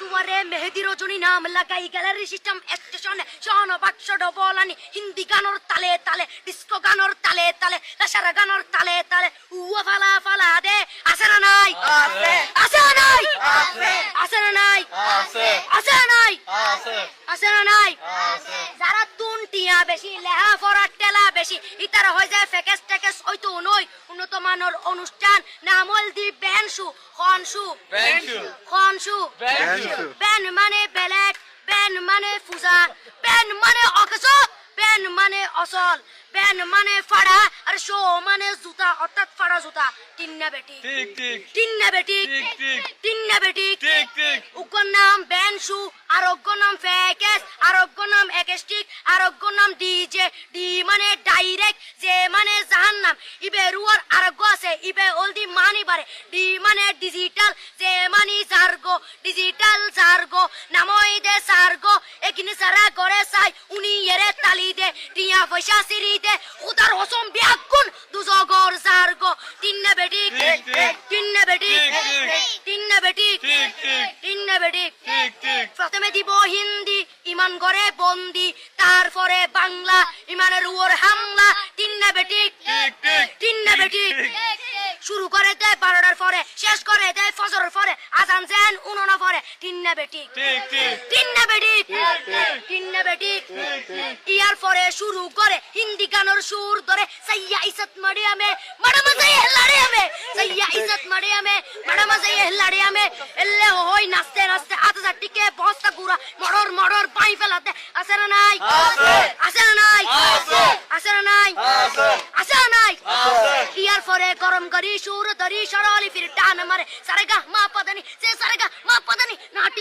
তোমারে মেহেদি রজনী নাম লাগাই গ্যালারি সিস্টেম স্টেশনে শোন বাক্স ডবলানি হিন্দি গানোর তালে তালে ডিস্কো গানোর তালে তালে লাসারা গানোর তালে তালে উয়া ফালা ফালা দে আছে না নাই আছে আছে না নাই আছে আছে না নাই আছে আছে না নাই আছে আছে না নাই আছে যারা তুনটিয়া বেশি লেহা ফরার টেলা বেশি ইতারা হয়ে যায় ফেকেস টেকেস হয়তো নই উন্নত মানের অনুষ্ঠান নামল দি বেনসু খনসু বেনসু খনসু বেনসু বেন মানে বেলেগ বেন মানে ফুজা বেন মানে অকস বেন মানে অসল বেন মানে ফাড়া আর শো মানে জুতা অর্থাৎ ফাড়া জুতা তিন্না বেটি ঠিক ঠিক তিন্না বেটি ঠিক ঠিক তিন্না বেটি ঠিক ঠিক উগ্র নাম বেনসু আরোগ্য নাম ফেকেস আরোগ্য নাম একেস্টিক আরোগ্য নাম ডিজে ডি মানে ডাইরেক্ট যে মানে জাহান্নাম ইবে রুয়ার আরোগ্য আছে ইবে অলদি মানি বারে ডি মানে ডিজিটাল যে মানি জার্গো ডিজিটাল জার্গো নামই দে সার্গো এখানে সারা করে চাই উনি এরে তালি দে টিয়া পয়সা সিরি দে উদার হসম বিয়াগুন দুজগর জার্গো তিন্না বেটি ঠিক, ঠিক। তিন্না বেটি ঠিক, ঠিক। তিন্না বেটি ঠিক, ঠিক। তিন্না বেটি ঠিক ঠিক প্রথমে দিব হিন্দি ইমান করে বন্দি তারপরে বাংলা ইমানের উপর হামলা তিন্না বেটি ঠিক ঠিক তিন্না বেটি ঠিক। শুরু করে দেয় 12টার পরে শেষ করে দেয় ফজরের পরে আজান যেন উনানা পরে তিন্না বেটি ঠিক ঠিক তিন্না বেটি তিন্না বেটি ইয়ার পরে শুরু করে হিন্দি গানের সুর ধরে সাইয়া ইসত মারিয়ামে মাডাম সাইয়া লাড়িয়ামে সাইয়া ইসত মারিয়ামে মাডাম সাইয়া লাড়িয়ামে এলে হই নাচতে নাচতে আতা টিকে বস্তা গুড়া মড়র মড়র পাই ফেলাতে আছে না নাই আছে। আছে না নাই আছে। আছে না নাই আছে। আছে না নাই আছে। ইয়ার পরে গরম করি সুর ধরি সরলি ফির টান মারে সারেগা মা পদানি সে সারেগা মা পদানি নাটি